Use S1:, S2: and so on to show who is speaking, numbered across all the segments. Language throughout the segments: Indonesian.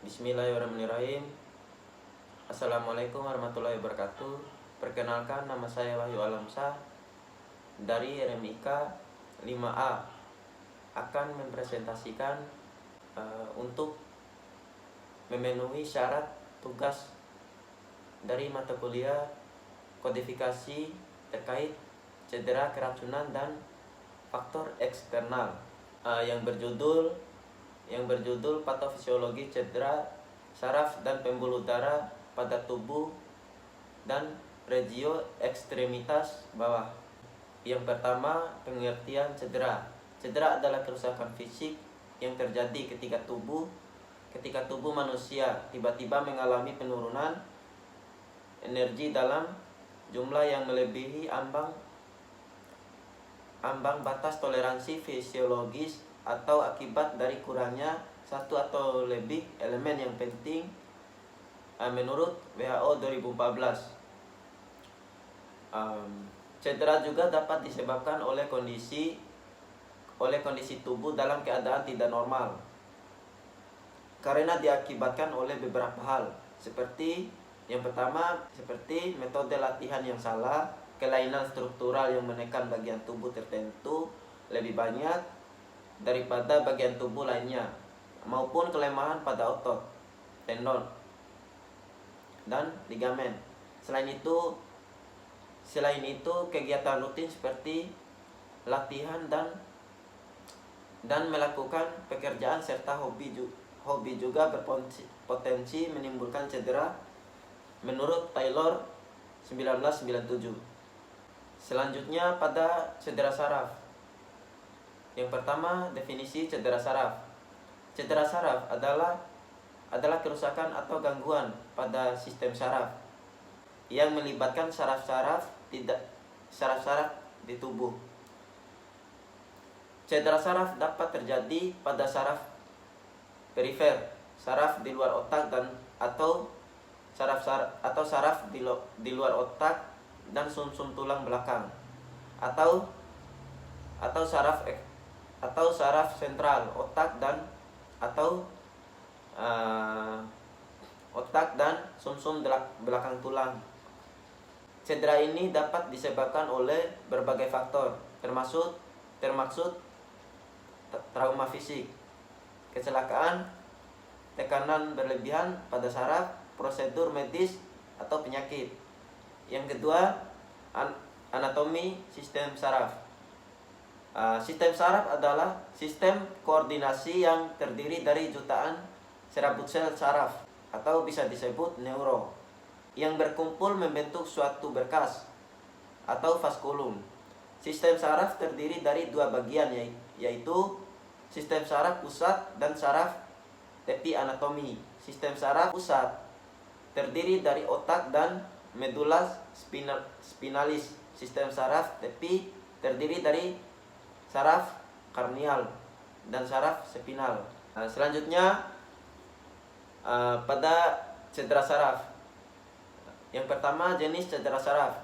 S1: Bismillahirrahmanirrahim. Assalamualaikum warahmatullahi wabarakatuh. Perkenalkan, nama saya Wahyu Alamsyah dari RMIK 5A, akan mempresentasikan untuk memenuhi syarat tugas dari mata kuliah kodifikasi terkait cedera keracunan dan faktor eksternal yang berjudul patofisiologi cedera saraf dan pembuluh darah pada tubuh dan regio ekstremitas bawah. Yang pertama, pengertian cedera. Cedera adalah kerusakan fisik yang terjadi ketika tubuh manusia tiba-tiba mengalami penurunan energi dalam jumlah yang melebihi ambang batas toleransi fisiologis atau akibat dari kurangnya satu atau lebih elemen yang penting menurut WHO 2014. Cedera juga dapat disebabkan oleh kondisi tubuh dalam keadaan tidak normal karena diakibatkan oleh beberapa hal, seperti yang pertama, seperti metode latihan yang salah, kelainan struktural yang menekan bagian tubuh tertentu lebih banyak daripada bagian tubuh lainnya, maupun kelemahan pada otot, tendon, dan ligamen. Selain itu, kegiatan rutin seperti latihan dan melakukan pekerjaan serta hobi juga berpotensi menimbulkan cedera menurut Taylor 1997. Selanjutnya pada cedera saraf. Yang pertama, definisi cedera saraf. Cedera saraf adalah kerusakan atau gangguan pada sistem saraf yang melibatkan saraf-saraf di tubuh. Cedera saraf dapat terjadi pada saraf perifer, saraf di luar otak atau saraf di luar otak dan sumsum tulang belakang, atau saraf sentral otak dan sumsum belakang tulang. Cedera ini dapat disebabkan oleh berbagai faktor, termasuk trauma fisik, kecelakaan, tekanan berlebihan pada saraf, prosedur medis, atau penyakit. Yang kedua, anatomi sistem saraf. Sistem saraf adalah sistem koordinasi yang terdiri dari jutaan serabut sel saraf, atau bisa disebut neuro, yang berkumpul membentuk suatu berkas atau vaskulum. Sistem saraf terdiri dari dua bagian, yaitu sistem saraf pusat dan saraf tepi anatomi. Sistem saraf pusat terdiri dari otak dan medula spinalis. Sistem saraf tepi terdiri dari saraf karnial dan saraf spinal. Selanjutnya pada cedera saraf. Yang pertama, jenis cedera saraf.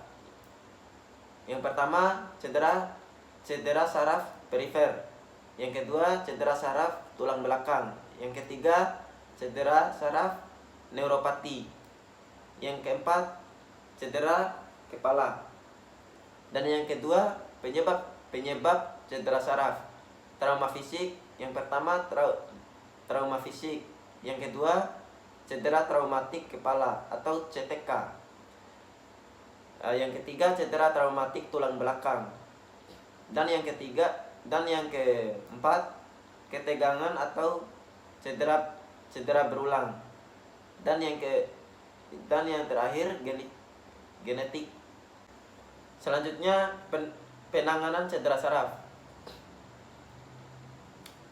S1: Yang pertama, cedera saraf perifer. Yang kedua, cedera saraf tulang belakang. Yang ketiga, cedera saraf neuropati. Yang keempat, cedera kepala. Dan yang kedua, penyebab cedera saraf. Trauma fisik. Yang pertama, trauma fisik. Yang kedua, cedera traumatik kepala atau CTK. Yang ketiga, cedera traumatik tulang belakang. Dan yang keempat, ketegangan atau cedera berulang. Dan yang terakhir, genetik. Selanjutnya, penanganan cedera saraf.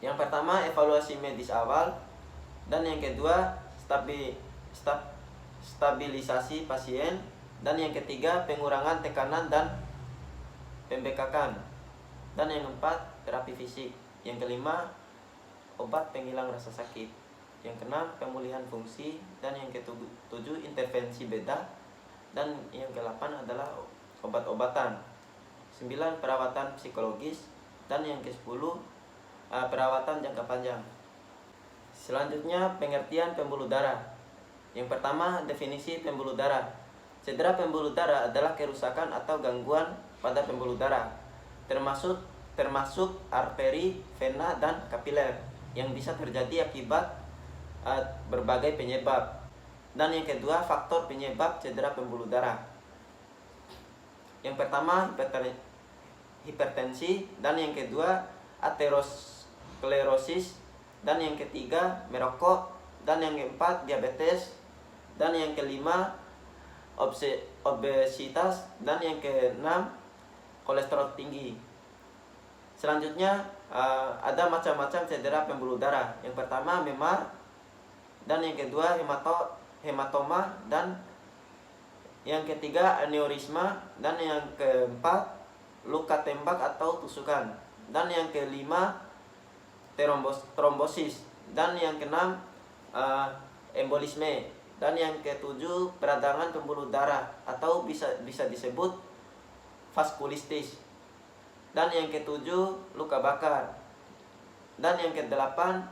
S1: Yang pertama, evaluasi medis awal, dan yang kedua, stabilisasi pasien, dan yang ketiga, pengurangan tekanan dan pembekakan, dan yang keempat, terapi fisik. Yang kelima, obat penghilang rasa sakit. Yang keenam, pemulihan fungsi, dan yang ketujuh, intervensi beda, dan yang ke-8 adalah obat-obatan. 9, perawatan psikologis, dan yang ke-10, perawatan jangka panjang. Selanjutnya pengertian pembuluh darah. Yang pertama, definisi pembuluh darah. Cedera pembuluh darah adalah kerusakan atau gangguan pada pembuluh darah, termasuk arteri, vena, dan kapiler yang bisa terjadi akibat berbagai penyebab. Dan yang kedua, faktor penyebab cedera pembuluh darah. Yang pertama, hipertensi, dan yang kedua, aterosklerosis, dan yang ketiga, merokok, dan yang keempat, diabetes, dan yang kelima, obesitas, dan yang keenam, kolesterol tinggi. Selanjutnya ada macam-macam cedera pembuluh darah. Yang pertama, memar, dan yang kedua, hematoma, dan yang ketiga, aneurisma, dan yang keempat, luka tembak atau tusukan, dan yang kelima, trombosis, dan yang keenam, embolisme, dan yang ketujuh, peradangan pembuluh darah atau bisa disebut vaskulitis, dan yang ketujuh, luka bakar, dan yang kedelapan,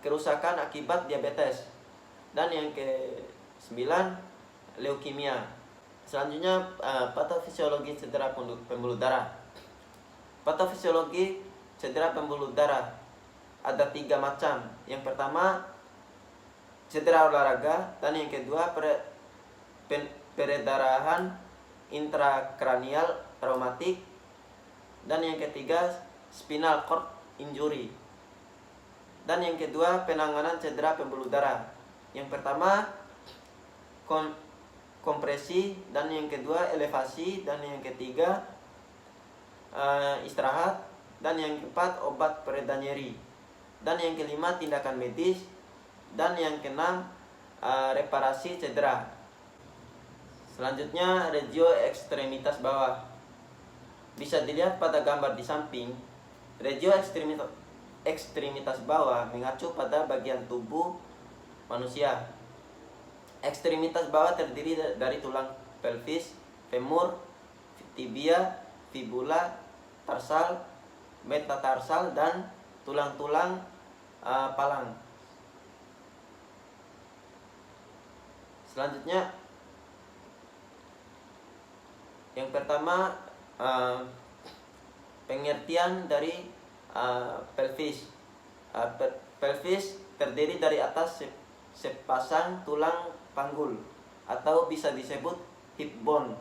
S1: kerusakan akibat diabetes, dan yang ke-9, leukemia. Selanjutnya, patofisiologi cedera pembuluh darah. Patofisiologi cedera pembuluh darah ada 3 macam. Yang pertama, cedera olahraga, dan yang kedua, peredarahan intrakranial traumatik, dan yang ketiga, spinal cord injury. Dan yang kedua, penanganan cedera pembuluh darah. Yang pertama, kompresi, dan yang kedua, elevasi, dan yang ketiga, istirahat, dan yang keempat, obat pereda nyeri, dan yang kelima, tindakan medis, dan yang keenam, reparasi cedera. Selanjutnya, regio ekstremitas bawah. Bisa dilihat pada gambar di samping. Regio ekstremitas bawah mengacu pada bagian tubuh manusia. Ekstremitas bawah terdiri dari tulang pelvis, femur, tibia, fibula, tarsal, metatarsal, dan tulang-tulang palang. Selanjutnya, yang pertama, pengertian dari pelvis. Pelvis terdiri dari atas sepasang tulang panggul atau bisa disebut hip bone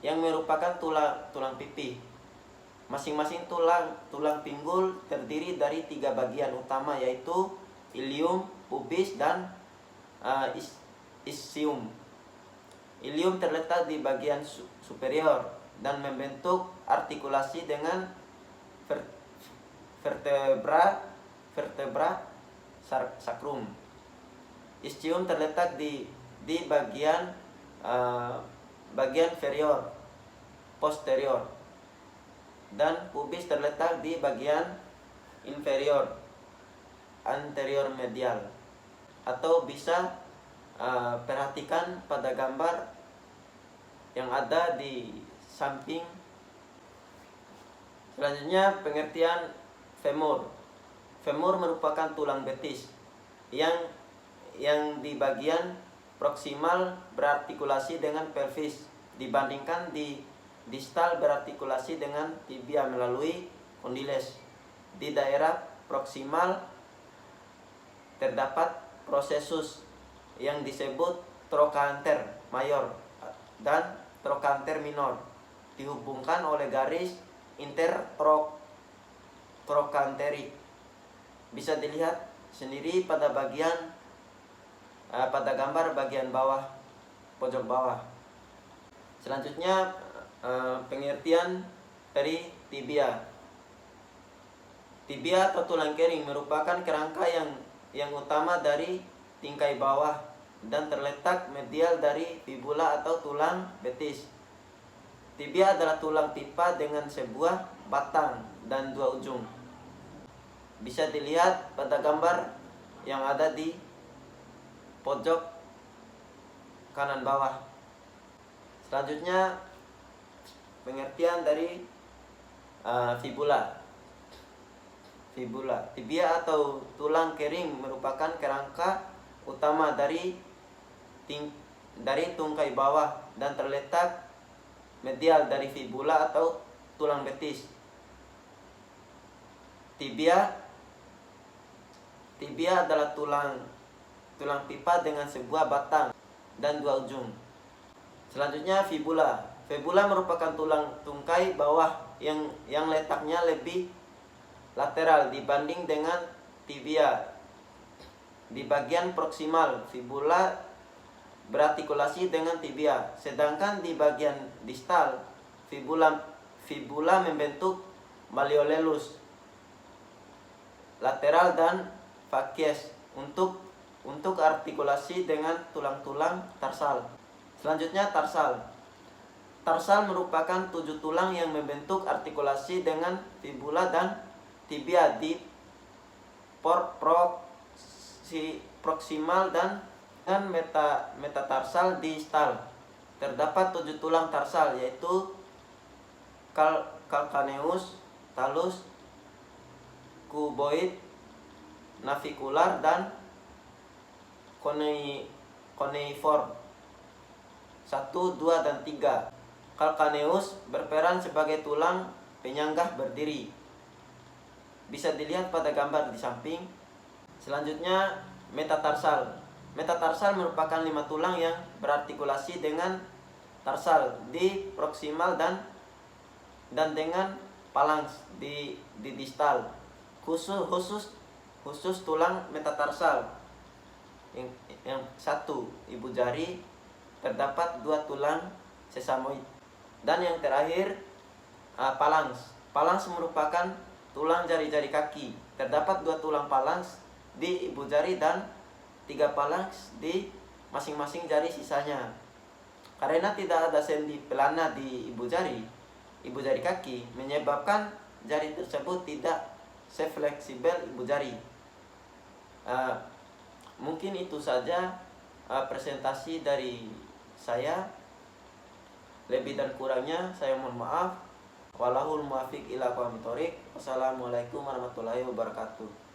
S1: yang merupakan tulang pipi. Masing-masing tulang pinggul terdiri dari 3 bagian utama, yaitu ilium, pubis, dan ischium. Ilium terletak di bagian superior dan membentuk artikulasi dengan vertebra sacrum. Ischium terletak di bagian posterior, dan pubis terletak di bagian inferior anterior medial. Atau bisa perhatikan pada gambar yang ada di samping. Selanjutnya, pengertian femur. Femur merupakan tulang betis yang di bagian proksimal berartikulasi dengan pelvis, dibandingkan di distal berartikulasi dengan tibia melalui kondiles. Di daerah proksimal terdapat prosesus yang disebut trochanter mayor dan trochanter minor, dihubungkan oleh garis intertrochanteric. Bisa dilihat sendiri pada gambar bagian bawah, pojok bawah. Selanjutnya, pengertian dari tibia. Tibia atau tulang kering merupakan kerangka yang utama dari tingkai bawah dan terletak medial dari fibula atau tulang betis. Tibia adalah tulang pipa dengan sebuah batang dan 2 ujung. Bisa dilihat pada gambar yang ada di pojok kanan bawah. Selanjutnya, pengertian dari fibula. fibula. Tibia atau tulang kering merupakan kerangka utama dari tungkai bawah dan terletak medial dari fibula atau tulang betis. Tibia adalah tulang pipa dengan sebuah batang dan dua ujung. Selanjutnya fibula. Fibula merupakan tulang tungkai bawah yang letaknya lebih lateral dibanding dengan tibia. Di bagian proksimal, fibula berartikulasi dengan tibia, sedangkan di bagian distal, fibula membentuk malleolus lateral dan facies untuk artikulasi dengan tulang-tulang tarsal. Selanjutnya tarsal. Tarsal merupakan 7 tulang yang membentuk artikulasi dengan fibula dan tibia di proksimal dan metatarsal distal. Terdapat 7 tulang tarsal, yaitu calcaneus, talus, cuboid, navicular, dan cuneiform 1, 2, dan 3. Calcaneus berperan sebagai tulang penyanggah berdiri. Bisa dilihat pada gambar di samping. Selanjutnya metatarsal. Metatarsal merupakan 5 tulang yang berartikulasi dengan tarsal di proksimal dan dengan phalanx di distal. Khusus tulang metatarsal yang 1 ibu jari, terdapat 2 tulang sesamoid. Dan yang terakhir phalanx. Phalanx merupakan tulang jari-jari kaki. Terdapat 2 tulang phalanx di ibu jari dan 3 phalanx di masing-masing jari sisanya. Karena tidak ada sendi pelana di ibu jari kaki, menyebabkan jari tersebut tidak sefleksibel ibu jari. Mungkin itu saja presentasi dari saya. Lebih dan kurangnya saya mohon maaf. Wallahul muwaffiq ila aqwamit thoriq. Wassalamualaikum warahmatullahi wabarakatuh.